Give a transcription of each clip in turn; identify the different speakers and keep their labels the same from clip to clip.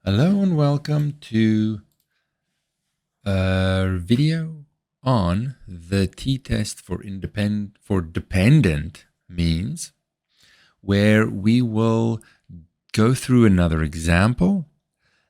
Speaker 1: Hello and welcome to a video on the t-test for dependent means, where we will go through another example.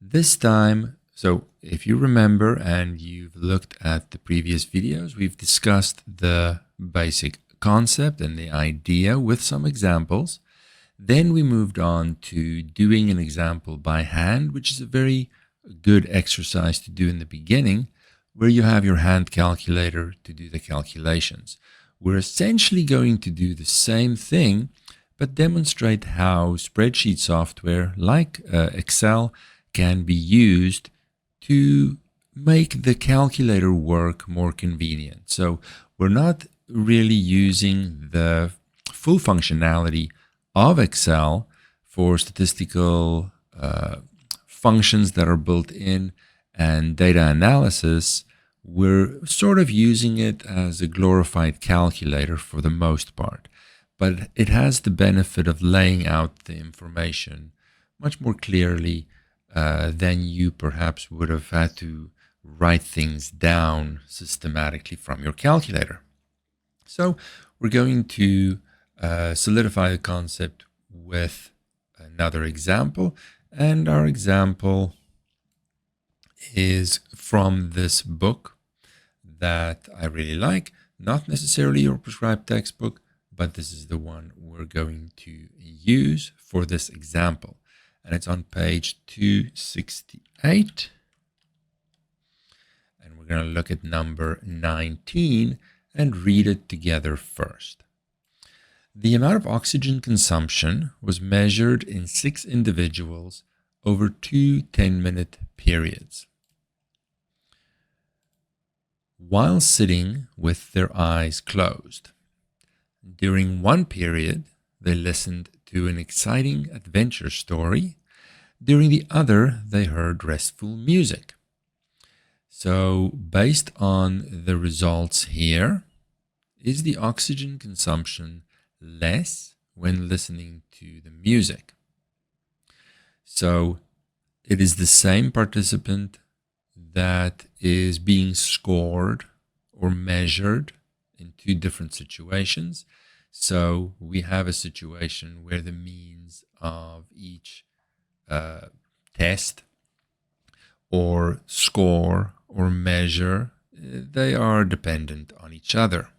Speaker 1: This time, so if you remember and you've looked at the previous videos, we've discussed the basic concept and the idea with some examples. Then we moved on to doing an example by hand, which is a very good exercise to do in the beginning, where you have your hand calculator to do the calculations. We're essentially going to do the same thing, but demonstrate how spreadsheet software like Excel can be used to make the calculator work more convenient. So we're not really using the full functionality of Excel for statistical functions that are built in and data analysis. We're sort of using it as a glorified calculator for the most part, but it has the benefit of laying out the information much more clearly than you perhaps would have had to write things down systematically from your calculator. So we're going to solidify the concept with another example, and our example is from this book that I really like. Not necessarily your prescribed textbook, but this is the one we're going to use for this example, and it's on page 268, and we're going to look at number 19 and read it together first. The amount of oxygen consumption was measured in 6 individuals over 2 10-minute periods. While sitting with their eyes closed, during one period, they listened to an exciting adventure story. During the other, they heard restful music. So, based on the results here, is the oxygen consumption less when listening to the music? So it is the same participant that is being scored or measured in 2 different situations. So we have a situation where the means of each test or score or measure, they are dependent on each other.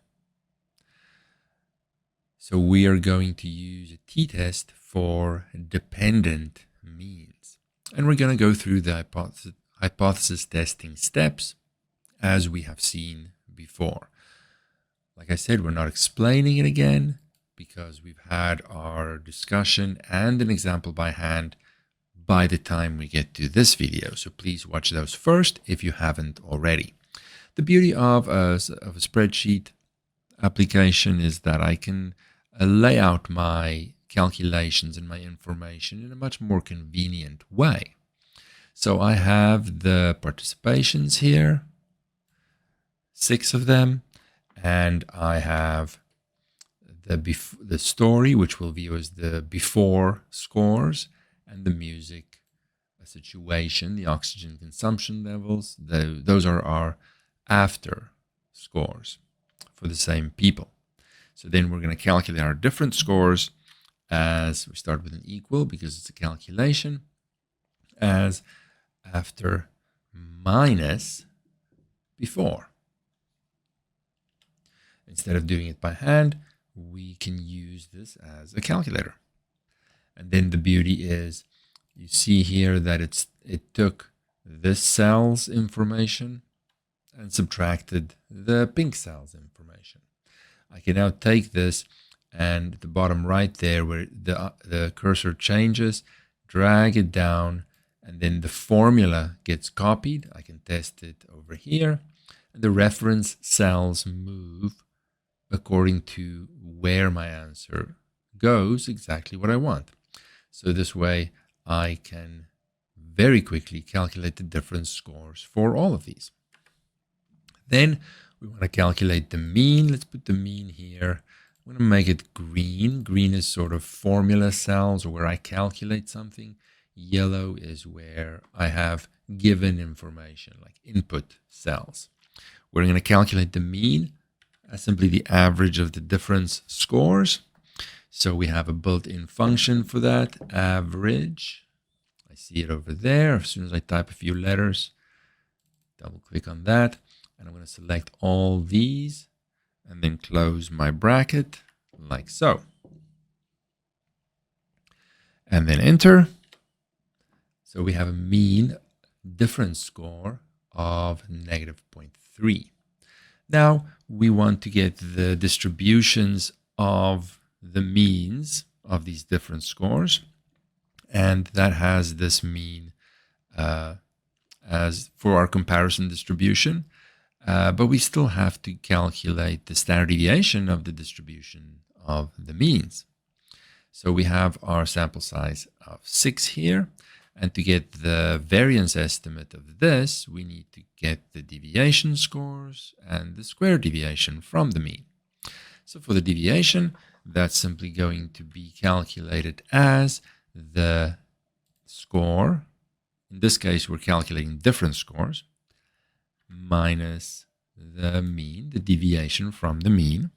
Speaker 1: So we are going to use a t-test for dependent means. And we're going to go through the hypothesis testing steps as we have seen before. Like I said, we're not explaining it again because we've had our discussion and an example by hand by the time we get to this video. So please watch those first if you haven't already. The beauty of a spreadsheet application is that I can lay out my calculations and my information in a much more convenient way. So I have the participations here, 6 of them, and I have the story, which we'll view as the before scores, and the music situation, the oxygen consumption levels. Those are our after scores for the same people. So then we're going to calculate our different scores as we start with an equal because it's a calculation, as after minus before. Instead of doing it by hand, we can use this as a calculator. And then the beauty is, you see here that it took this cell's information and subtracted the pink cell's information. I can now take this and the bottom right there where the cursor changes, drag it down, and then the formula gets copied. I can test it over here, and the reference cells move according to where my answer goes, exactly what I want. So this way I can very quickly calculate the different scores for all of these. Then we want to calculate the mean. Let's put the mean here. I'm going to make it green. Green is sort of formula cells, or where I calculate something. Yellow is where I have given information, like input cells. We're going to calculate the mean as simply the average of the difference scores. So we have a built-in function for that, average. I see it over there. As soon as I type a few letters, double click on that, and I'm going to select all these and then close my bracket like so. And then enter. So we have a mean difference score of negative 0.3. Now we want to get the distributions of the means of these different scores, and that has this mean as for our comparison distribution, but we still have to calculate the standard deviation of the distribution of the means. So we have our sample size of 6 here, and to get the variance estimate of this, we need to get the deviation scores and the square deviation from the mean. So for the deviation, that's simply going to be calculated as the score. In this case, we're calculating difference scores minus the mean, the deviation from the mean.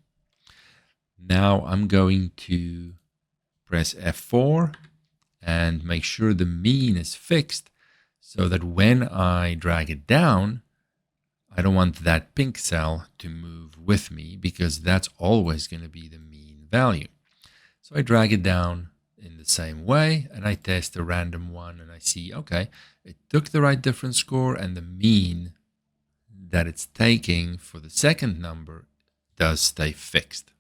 Speaker 1: Now I'm going to press F4 and make sure the mean is fixed so that when I drag it down, I don't want that pink cell to move with me because that's always going to be the mean value. So I drag it down in the same way and I test a random one and I see, okay, it took the right difference score and the mean that it's taking for the second number does stay fixed.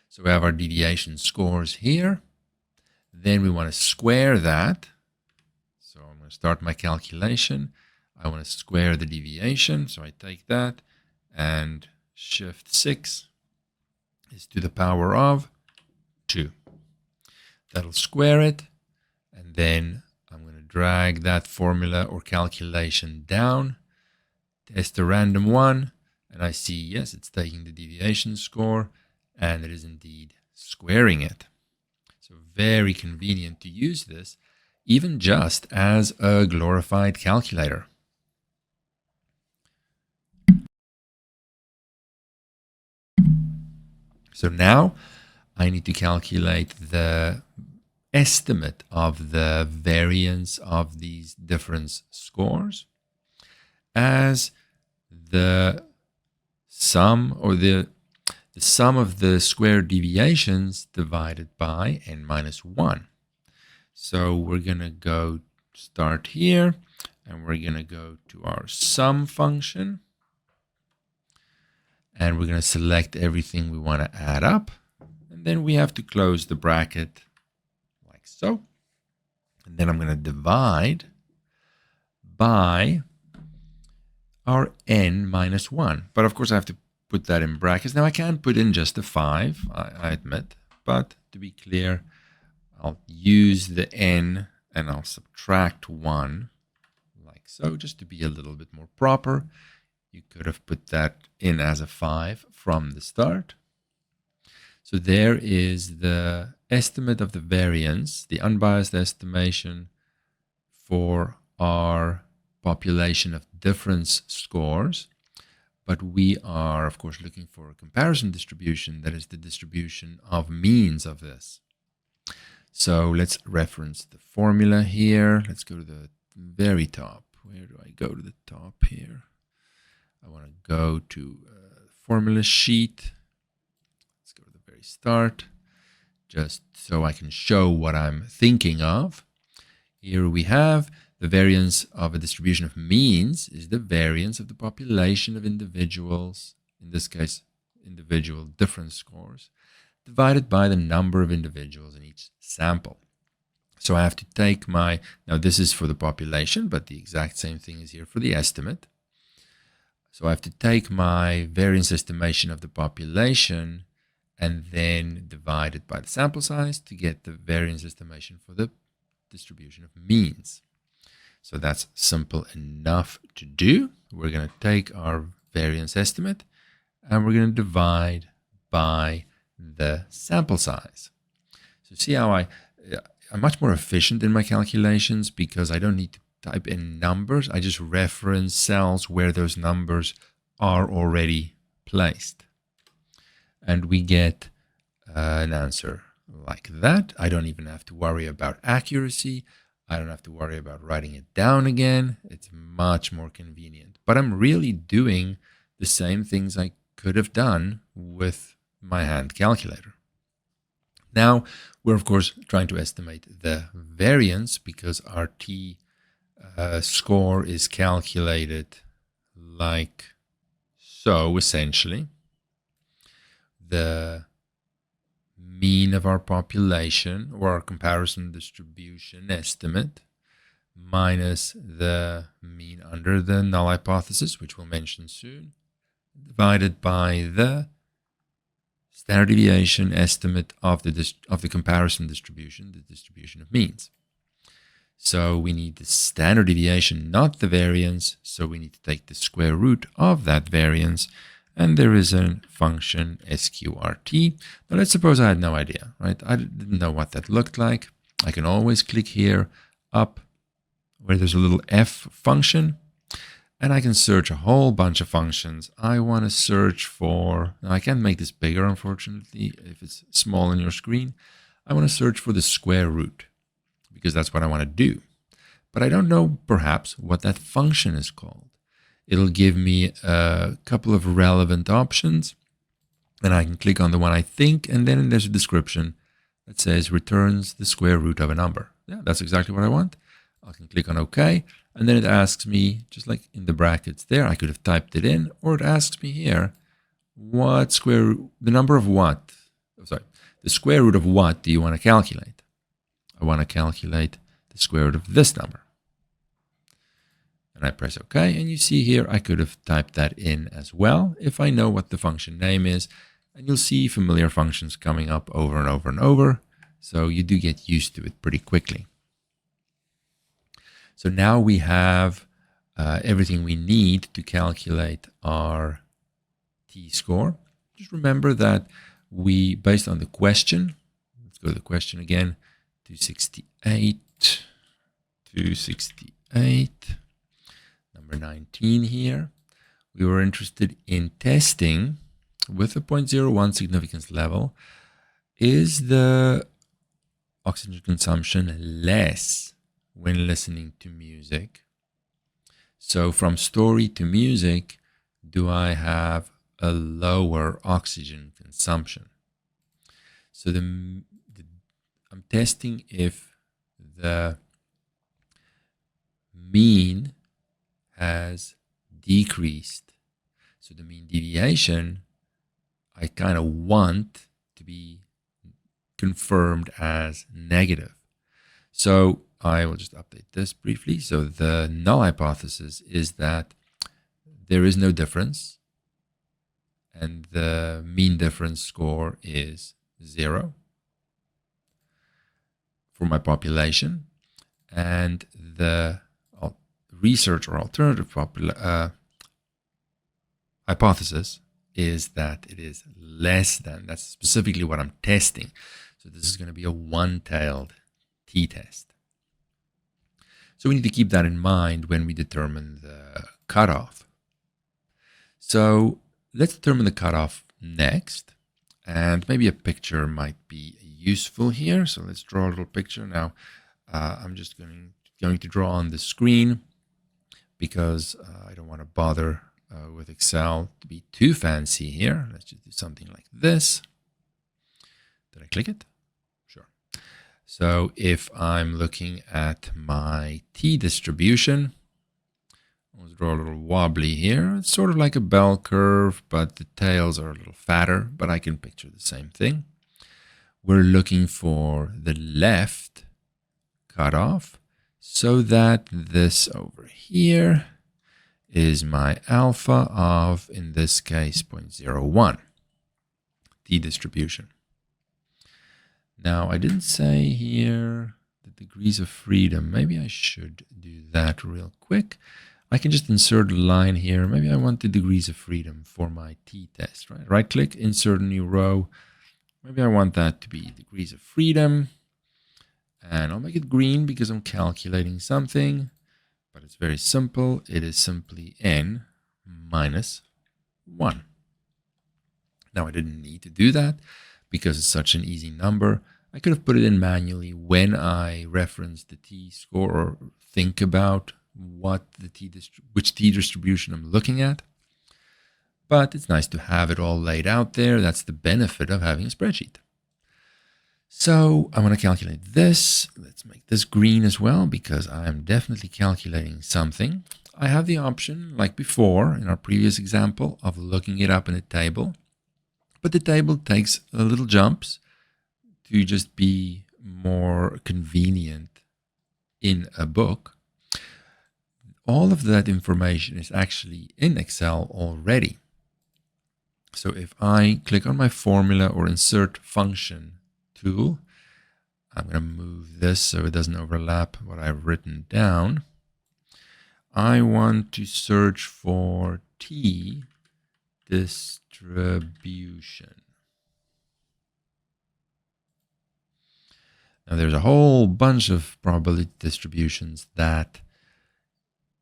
Speaker 1: So we have our deviation scores here. Then we want to square that. So I'm going to start my calculation. I want to square the deviation. So I take that and shift 6 is to the power of 2. That'll square it. And then I'm going to drag that formula or calculation down, test a random one, and I see, yes, it's taking the deviation score and it is indeed squaring it. So very convenient to use this, even just as a glorified calculator. So now I need to calculate the estimate of the variance of these difference scores as the sum or the sum of the square deviations divided by n minus 1. So we're going to go start here and we're going to go to our sum function and we're going to select everything we want to add up, and then we have to close the bracket like so, and then I'm going to divide by our n minus 1. But of course I have to put that in brackets. Now I can put in just a 5, I admit, but to be clear, I'll use the n and I'll subtract 1 like so, just to be a little bit more proper. You could have put that in as a 5 from the start. So there is the estimate of the variance, the unbiased estimation for our population of difference scores. But we are, of course, looking for a comparison distribution, that is the distribution of means of this. So let's reference the formula here. Let's go to the very top. Where do I go to the top here? I want to go to formula sheet. Let's go to the very start, just so I can show what I'm thinking of. Here we have the variance of a distribution of means is the variance of the population of individuals, in this case, individual difference scores, divided by the number of individuals in each sample. So I have to take my, now this is for the population, but the exact same thing is here for the estimate. So I have to take my variance estimation of the population and then divide it by the sample size to get the variance estimation for the distribution of means. So that's simple enough to do. We're going to take our variance estimate and we're going to divide by the sample size. So see how I'm much more efficient in my calculations because I don't need to type in numbers. I just reference cells where those numbers are already placed. And we get an answer like that. I don't even have to worry about accuracy. I don't have to worry about writing it down again. It's much more convenient. But I'm really doing the same things I could have done with my hand calculator. Now, we're of course trying to estimate the variance because our t score is calculated like so, essentially. The mean of our population, or our comparison distribution estimate, minus the mean under the null hypothesis, which we'll mention soon, divided by the standard deviation estimate of the comparison distribution, the distribution of means. So we need the standard deviation, not the variance. So we need to take the square root of that variance. And there is a function sqrt. Now let's suppose I had no idea, right? I didn't know what that looked like. I can always click here up where there's a little f function. And I can search a whole bunch of functions. I want to search for, now I can't make this bigger, unfortunately, if it's small on your screen. I want to search for the square root because that's what I want to do. But I don't know, perhaps, what that function is called. It'll give me a couple of relevant options, and I can click on the one I think, and then there's a description that says returns the square root of a number. Yeah, that's exactly what I want. I can click on OK, and then it asks me, just like in the brackets there, I could have typed it in, or it asks me here, what square root, the number of what? Oh, sorry, the square root of what do you want to calculate? I want to calculate the square root of this number. And I press OK, and you see here I could have typed that in as well if I know what the function name is. And you'll see familiar functions coming up over and over and over. So you do get used to it pretty quickly. So now we have everything we need to calculate our t-score. Just remember that we, based on the question, let's go to the question again, 268, number 19 here. We were interested in testing with a 0.01 significance level. Is the oxygen consumption less when listening to music? So from story to music, do I have a lower oxygen consumption? So I'm testing if the mean has decreased. So the mean deviation, I kind of want to be confirmed as negative. So I will just update this briefly. So the null hypothesis is that there is no difference and the mean difference score is 0 for my population, and the research or alternative hypothesis is that it is less than. That's specifically what I'm testing. So this is going to be a one-tailed t-test. So we need to keep that in mind when we determine the cutoff. So let's determine the cutoff next. And maybe a picture might be useful here. So let's draw a little picture. Now, I'm just going to draw on the screen because I don't want to bother with Excel to be too fancy here. Let's just do something like this. Did I click it? Sure. So if I'm looking at my t distribution, let's draw a little wobbly here. It's sort of like a bell curve, but the tails are a little fatter, but I can picture the same thing. We're looking for the left cutoff so that this over here is my alpha of, in this case, 0.01 t distribution. Now, I didn't say here the degrees of freedom. Maybe I should do that real quick. I can just insert a line here. Maybe I want the degrees of freedom for my t-test, right? Right-click, insert a new row. Maybe I want that to be degrees of freedom. And I'll make it green because I'm calculating something, but it's very simple. It is simply n minus 1. Now, I didn't need to do that because it's such an easy number. I could have put it in manually when I reference the t-score or think about which t-distribution I'm looking at. But it's nice to have it all laid out there. That's the benefit of having a spreadsheet. So I want to calculate this. Let's make this green as well because I'm definitely calculating something. I have the option, like before in our previous example, of looking it up in a table. But the table takes a little jumps to just be more convenient in a book. All of that information is actually in Excel already. So if I click on my formula or insert function tool, I'm going to move this so it doesn't overlap what I've written down. I want to search for t distribution. Now there's a whole bunch of probability distributions that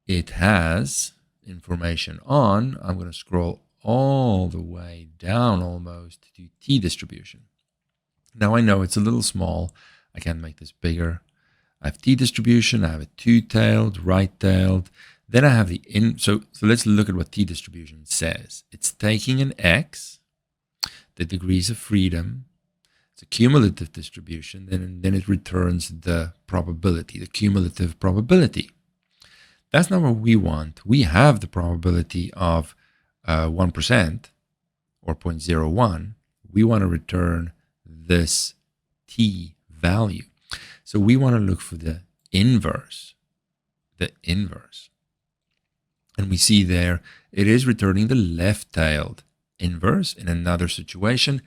Speaker 1: it has information on. I'm going to scroll all the way down almost to t distribution. Now I know it's a little small. I can make this bigger. I have t distribution. I have a two-tailed, right-tailed. Then I have the so let's look at what t distribution says. It's taking an x, the degrees of freedom. It's a cumulative distribution. Then it returns the probability, the cumulative probability. That's not what we want. We have the probability of 1% or 0.01. We want to return this t value. So we want to look for the inverse. And we see there, it is returning the left-tailed inverse. In another situation,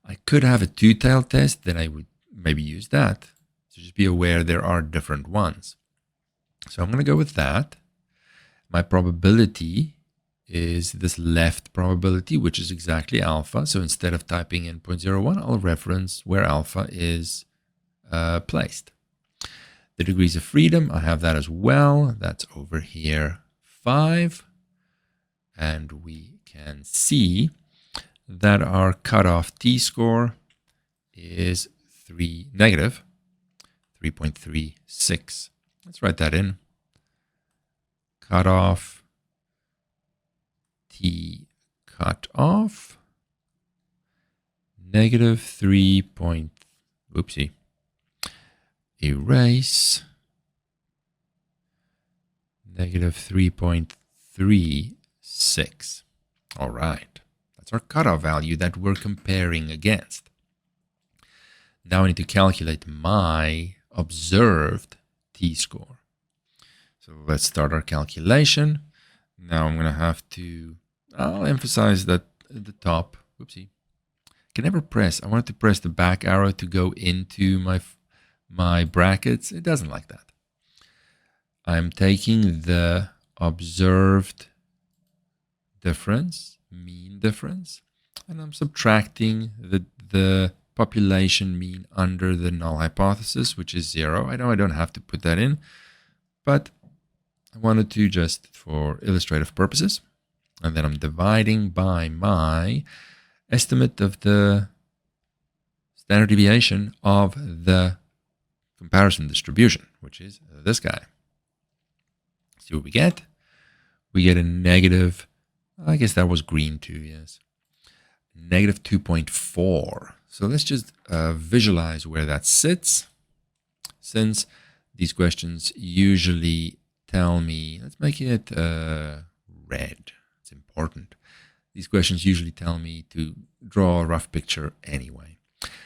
Speaker 1: I could have a two-tailed test, then I would maybe use that. So just be aware there are different ones. So I'm going to go with that. My probability is this left probability, which is exactly alpha. So instead of typing in 0.01, I'll reference where alpha is placed. The degrees of freedom, I have that as well. That's over here, 5. And we can see that our cutoff t-score is negative 3.36. Let's write that in. Cutoff t cutoff negative 3. Oopsie. Erase. Negative 3.36. All right. That's our cutoff value that we're comparing against. Now I need to calculate my observed t-score. So let's start our calculation. Now I'm going to have to, I'll emphasize that at the top, whoopsie, I can never press. I wanted to press the back arrow to go into my brackets. It doesn't like that. I'm taking the observed difference, mean difference, and I'm subtracting the population mean under the null hypothesis, which is 0. I know I don't have to put that in, but I wanted to just for illustrative purposes. And then I'm dividing by my estimate of the standard deviation of the comparison distribution, which is this guy. See what we get? We get a negative, I guess that was green too, yes. Negative 2.4. So let's just visualize where that sits. Since these questions usually tell me, let's make it red. It's important. These questions usually tell me to draw a rough picture anyway.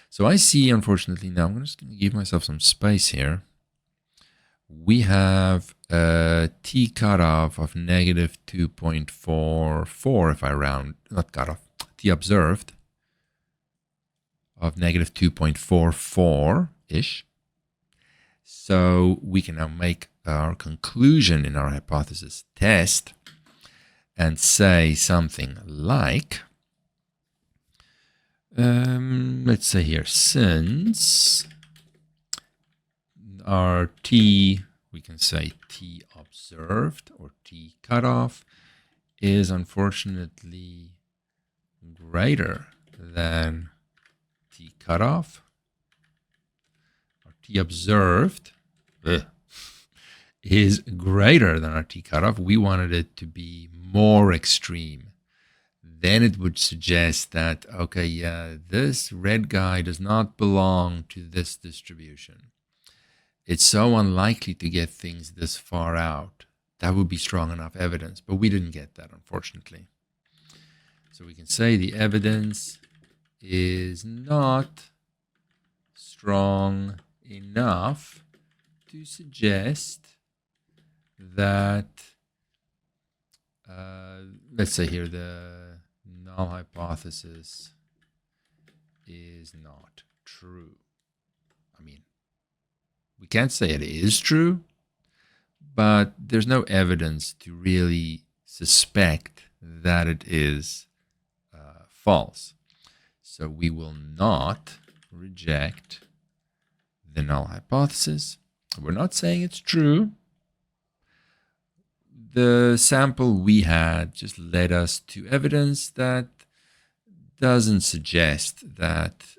Speaker 1: So I see, unfortunately, now I'm just going to give myself some space here. We have a t cutoff of negative 2.44 if I round, not cutoff, t observed of negative 2.44-ish. So we can now make our conclusion in our hypothesis test and say something like, let's say here, since our t, we can say t observed or t cutoff is unfortunately greater than t cutoff, or t observed is greater than our t cutoff. We wanted it to be more extreme. Then it would suggest that, okay, yeah, this red guy does not belong to this distribution. It's so unlikely to get things this far out. That would be strong enough evidence, but we didn't get that, unfortunately. So we can say the evidence is not strong enough to suggest that, let's say here, the null hypothesis is not true. I mean, we can't say it is true, but there's no evidence to really suspect that it is false. So we will not reject the null hypothesis. We're not saying it's true. The sample we had just led us to evidence that doesn't suggest that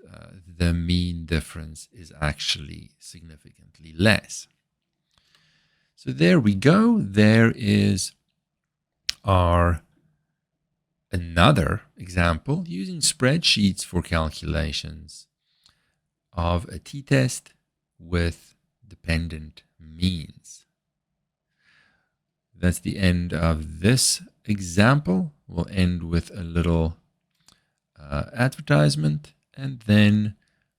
Speaker 1: the mean difference is actually significantly less. So there we go. There is our another example using spreadsheets for calculations of a t-test with dependent means. That's the end of this example. We'll end with a little advertisement, and then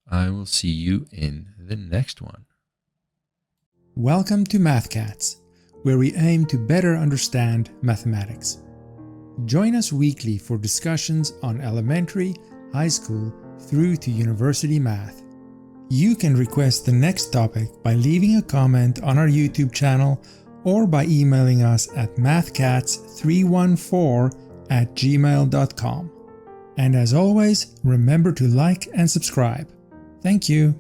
Speaker 1: I will see you in the next one.
Speaker 2: Welcome to MathCats, where we aim to better understand mathematics. Join us weekly for discussions on elementary, high school, through to university math. You can request the next topic by leaving a comment on our YouTube channel or by emailing us at mathcats314@gmail.com. And as always, remember to like and subscribe. Thank you.